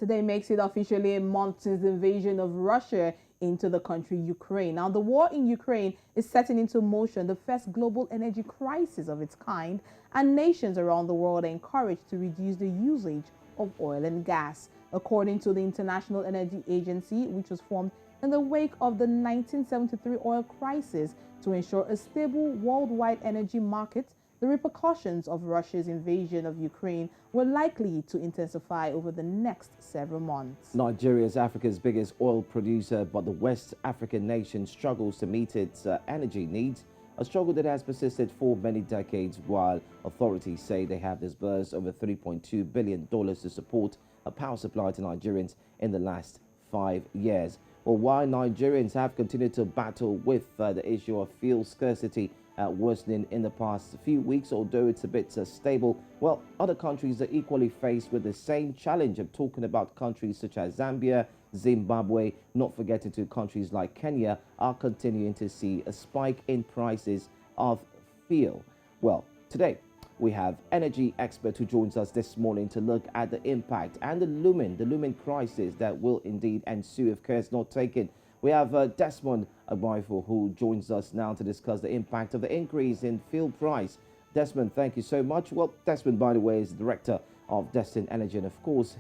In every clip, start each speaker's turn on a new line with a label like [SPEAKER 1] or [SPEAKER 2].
[SPEAKER 1] Today makes it officially a month since the invasion of Russia into the country Ukraine. Now, the war in Ukraine is setting into motion the first global energy crisis of its kind, and nations around the world are encouraged to reduce the usage of oil and gas. According to the International Energy Agency, which was formed in the wake of the 1973 oil crisis to ensure a stable worldwide energy market, the repercussions of Russia's invasion of Ukraine were likely to intensify over the next several months.
[SPEAKER 2] Nigeria is Africa's biggest oil producer, but the West African nation struggles to meet its energy needs, a struggle that has persisted for many decades, while authorities say they have disbursed over $3.2 billion to support a power supply to Nigerians in the last 5 years. Well, while Nigerians have continued to battle with the issue of fuel scarcity worsening in the past few weeks, although it's a bit stable, well, other countries are equally faced with the same challenge. I'm talking about countries such as Zambia, Zimbabwe, not forgetting to countries like Kenya, are continuing to see a spike in prices of fuel. Well, today we have energy expert who joins us this morning to look at the impact and the looming crisis that will indeed ensue if care is not taken. We have Desmond Obyful who joins us now to discuss the impact of the increase in fuel price. Desmond, thank you so much. Well, Desmond, by the way, is the director of Destin Energy, and of course,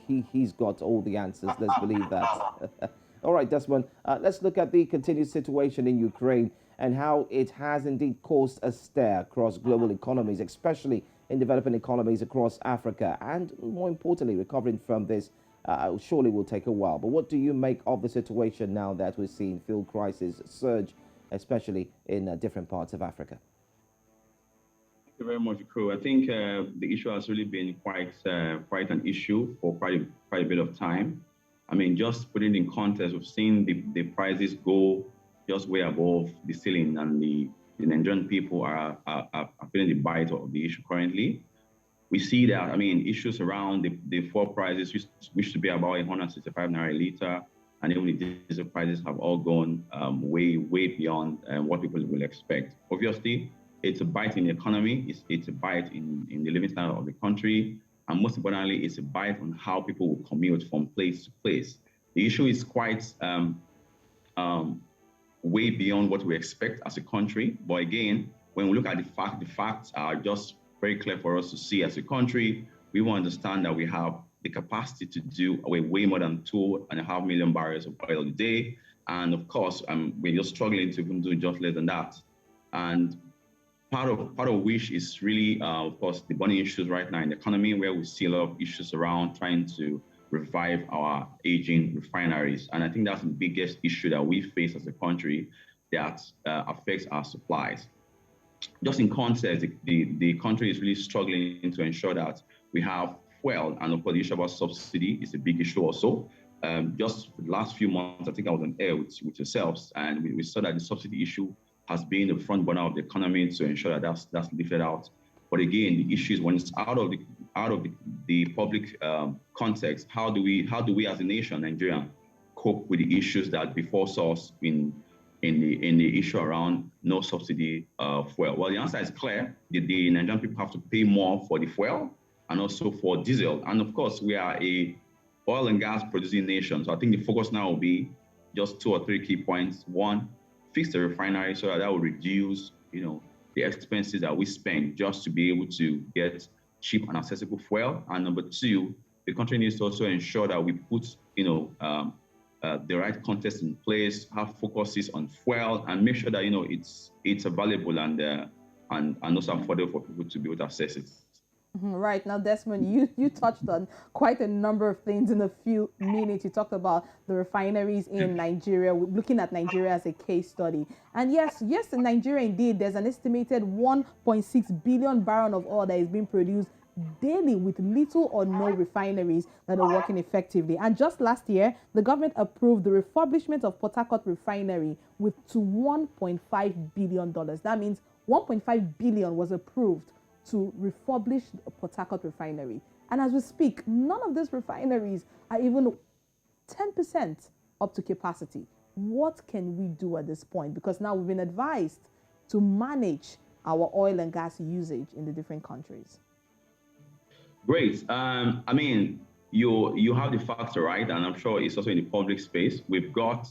[SPEAKER 2] he's got all the answers. Let's believe that. All right, Desmond, let's look at the continued situation in Ukraine and how it has indeed caused a stir across global economies, especially in developing economies across Africa, and more importantly, recovering from this surely will take a while. But what do you make of the situation now that we're seeing fuel prices surge, especially in different parts of Africa?
[SPEAKER 3] Thank you very much, Crew. I think the issue has really been quite an issue for quite a bit of time. I mean, just putting in context, we've seen the prices go just way above the ceiling, and the Nigerian people are feeling the bite of the issue currently. We see that, I mean, issues around the fuel prices used to be about 165 naira a litre, and even the diesel prices have all gone way beyond what people will expect. Obviously, it's a bite in the economy, it's a bite in the living standard of the country, and most importantly, it's a bite on how people will commute from place to place. The issue is quite way beyond what we expect as a country. But again, when we look at the facts are just very clear for us to see as a country. We will understand that we have the capacity to do way more than 2.5 million barrels of oil a day. And of course, we're just struggling to even do just less than that. And part of which is really, of course, the burning issues right now in the economy, where we see a lot of issues around trying to revive our aging refineries. And I think that's the biggest issue that we face as a country that affects our supplies. Just in context, the country is really struggling to ensure that we have fuel, and of course the issue about subsidy is a big issue also. Just for the last few months, I think I was on air with yourselves, and we saw that the subsidy issue has been the front burner of the economy to ensure that that's lifted out. But again, the issue is when it's out of the public context, how do we as a nation, Nigeria, cope with the issues that befall us in the issue around no subsidy fuel? Well, the answer is clear. The Nigerian people have to pay more for the fuel and also for diesel. And of course, we are a oil and gas producing nation. So I think the focus now will be just 2 or 3 key points. One, fix the refinery so that will reduce, the expenses that we spend just to be able to get cheap and accessible fuel. And number 2, the country needs to also ensure that we put, the right context in place, have focuses on fuel, and make sure that it's available and also affordable for people to be able to access it.
[SPEAKER 1] Right. Now, Desmond, you touched on quite a number of things in a few minutes. You talked about the refineries in Nigeria, looking at Nigeria as a case study. And yes, in Nigeria, indeed, there's an estimated 1.6 billion barrels of oil that is being produced daily with little or no refineries that are working effectively. And just last year, the government approved the refurbishment of Port Harcourt refinery to $1.5 billion. That means 1.5 billion was approved to refurbish the Port Harcourt refinery. And as we speak, none of these refineries are even 10% up to capacity. What can we do at this point? Because now we've been advised to manage our oil and gas usage in the different countries.
[SPEAKER 3] Great. I mean, you have the factor right, and I'm sure it's also in the public space. We've got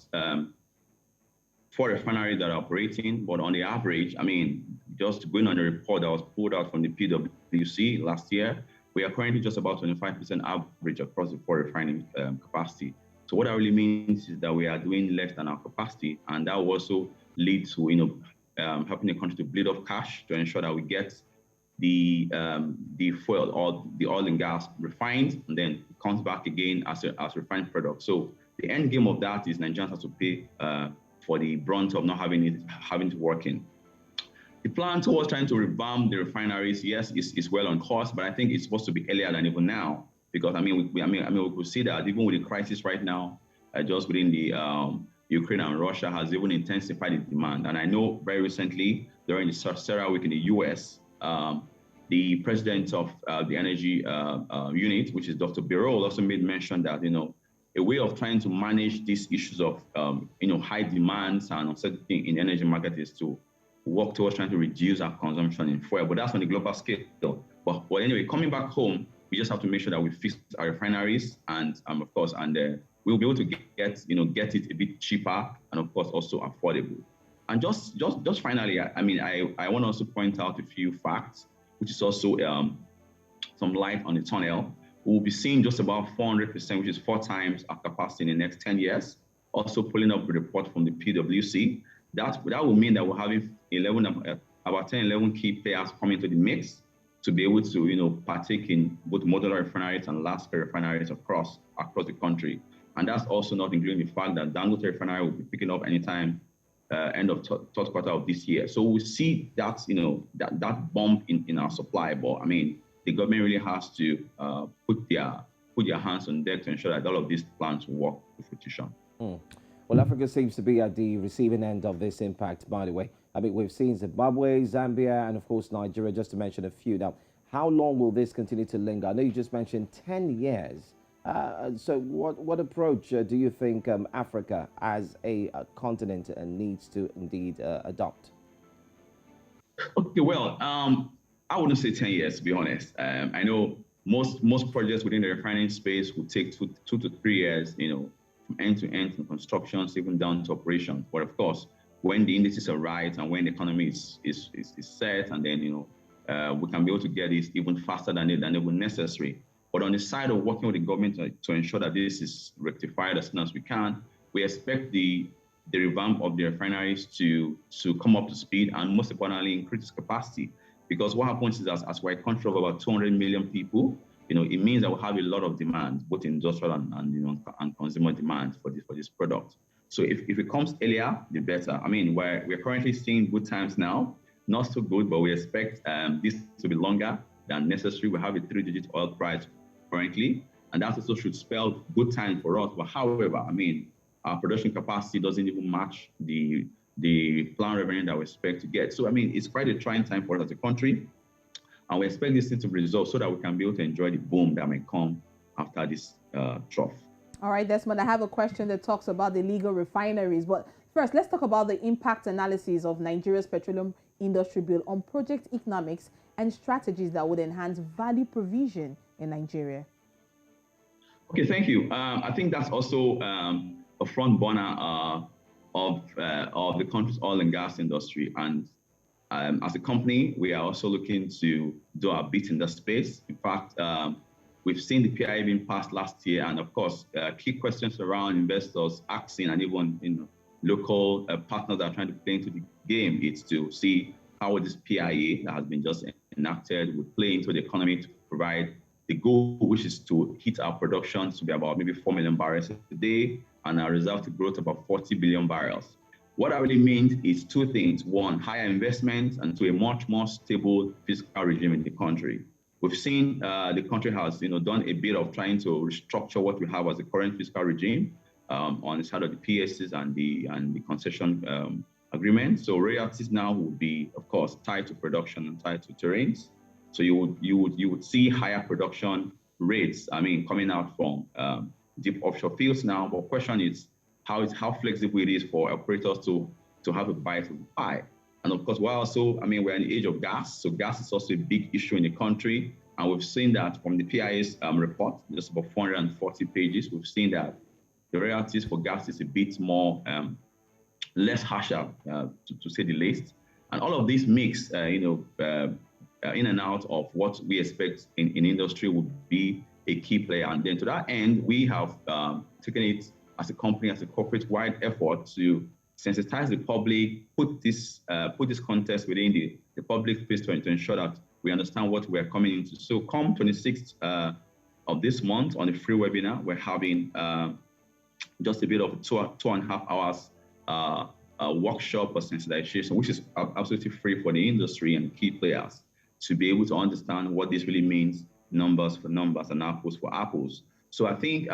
[SPEAKER 3] 4 refineries that are operating, but on the average, I mean, just going on the report that was pulled out from the PwC last year, we are currently just about 25% average across the 4 refining capacity. So what that really means is that we are doing less than our capacity, and that will also lead to helping the country to bleed off cash to ensure that we get the fuel or the oil and gas refined, and then it comes back again as refined product. So the end game of that is Nigerians have to pay for the brunt of not having to work in. The plan towards trying to revamp the refineries, yes, is well on course, but I think it's supposed to be earlier than even now, because we could see that even with the crisis right now, just within the Ukraine and Russia has even intensified the demand. And I know very recently during the CERA week in the US, the president of the energy unit, which is Dr. Birol, also made mention that a way of trying to manage these issues of high demands and uncertainty in the energy market is to work towards trying to reduce our consumption in fuel, but that's on the global scale. But anyway, coming back home, we just have to make sure that we fix our refineries, and of course, we'll be able to get it a bit cheaper and of course also affordable. And just finally, I want to also point out a few facts, which is also some light on the tunnel. We'll be seeing just about 400%, which is 4 times our capacity in the next 10 years. Also pulling up a report from the PwC. That will mean that we're having about 10, 11 key players coming to the mix to be able to partake in both modular refineries and large-scale refineries across the country. And that's also not including the fact that Dangote refinery will be picking up anytime end of third quarter of this year. So we see that that bump in our supply. But the government really has to put their hands on deck to ensure that all of these plans will work to fruition.
[SPEAKER 2] Well, Africa seems to be at the receiving end of this impact, by the way. We've seen Zimbabwe, Zambia, and of course Nigeria, just to mention a few. Now, how long will this continue to linger? I know you just mentioned 10 years. So what approach do you think Africa as a continent needs to indeed adopt?
[SPEAKER 3] Okay, well, I wouldn't say 10 years, to be honest. I know most projects within the refining space will take two to 3 years, from end to end, from constructions even down to operations. But of course, when the indices are right and when the economy is set, and then we can be able to get this even faster than even necessary. But on the side of working with the government to ensure that this is rectified as soon as we can, we expect the revamp of the refineries to come up to speed and most importantly increase its capacity. Because what happens is as we're a country of about 200 million people, it means that we'll have a lot of demand, both industrial and consumer demand for this product. So if it comes earlier, the better. We're currently seeing good times now, not so good, but we expect this to be longer than necessary. We have a 3-digit oil price currently, and that also should spell good time for us. But however, our production capacity doesn't even match the planned revenue that we expect to get. So it's quite a trying time for us as a country, and we expect this thing to resolve so that we can be able to enjoy the boom that may come after this trough.
[SPEAKER 1] All right, Desmond, I have a question that talks about the legal refineries. But first, let's talk about the impact analysis of Nigeria's petroleum industry bill on project economics and strategies that would enhance value provision in Nigeria.
[SPEAKER 3] Okay, thank you. I think that's also a front burner of the country's oil and gas industry. And as a company, we are also looking to do our bit in that space. In fact, we've seen the PIA being passed last year, and of course, key questions around investors asking and even local partners that are trying to play into the game is to see how this PIA that has been just enacted would play into the economy to provide the goal, which is to hit our production to be about maybe 4 million barrels a day, and our reserve to grow to about 40 billion barrels. What that really means is 2 things. 1, higher investment, and 2, a much more stable fiscal regime in the country. We've seen the country has done a bit of trying to restructure what we have as the current fiscal regime on the side of the PSCs and the concession agreement. So royalties now would be, of course, tied to production and tied to terrains. So you would see higher production rates, coming out from deep offshore fields now. But the question is how flexible it is for operators to have a bite of the pie. And of course, we're in the age of gas. So gas is also a big issue in the country. And we've seen that from the PIS report, just about 440 pages, we've seen that the royalties for gas is a bit more, less harsher, to say the least. And all of this makes, in and out of what we expect in industry would be a key player. And then to that end, we have taken it as a company, as a corporate-wide effort to sensitize the public, put this contest within the public space to ensure that we understand what we're coming into. So come 26th of this month on the free webinar, we're having just a bit of 2.5 hours workshop or sensitization, which is absolutely free for the industry and key players to be able to understand what this really means, numbers for numbers and apples for apples. So I think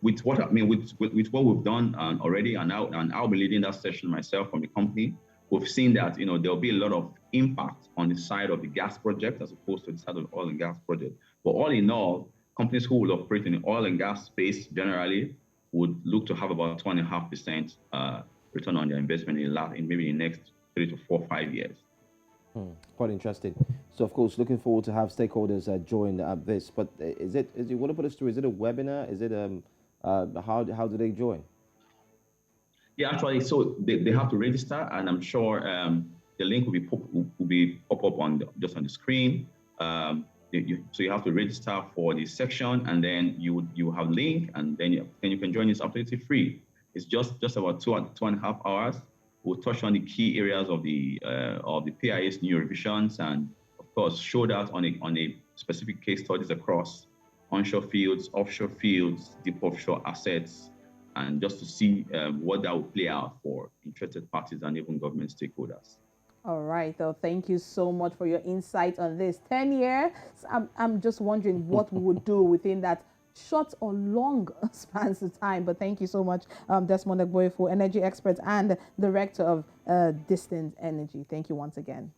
[SPEAKER 3] with what we've done already, and I'll be leading that session myself from the company, we've seen that there'll be a lot of impact on the side of the gas project as opposed to the side of the oil and gas project. But all in all, companies who will operate in the oil and gas space generally would look to have about 2.5% return on their investment in maybe the next 3 to 4, 5 years.
[SPEAKER 2] Quite interesting. So, of course, looking forward to have stakeholders join this. But you want to put us through? Is it a webinar? Is it how do they join?
[SPEAKER 3] Yeah, actually, so they have to register, and I'm sure the link will be pop up just on the screen. So you have to register for the section, and then you have link, and then you can join. It's absolutely free. It's just about 2.5 hours. We'll touch on the key areas of the PIS new revisions, and of course show that on a specific case studies across onshore fields, offshore fields, deep offshore assets, and just to see what that will play out for interested parties and even government stakeholders.
[SPEAKER 1] All right, though. Thank you so much for your insight on this. 10 years. I'm just wondering what we would do within that short or long spans of time. But thank you so much, Desmond Obyful, energy expert and director of Distant Energy. Thank you once again.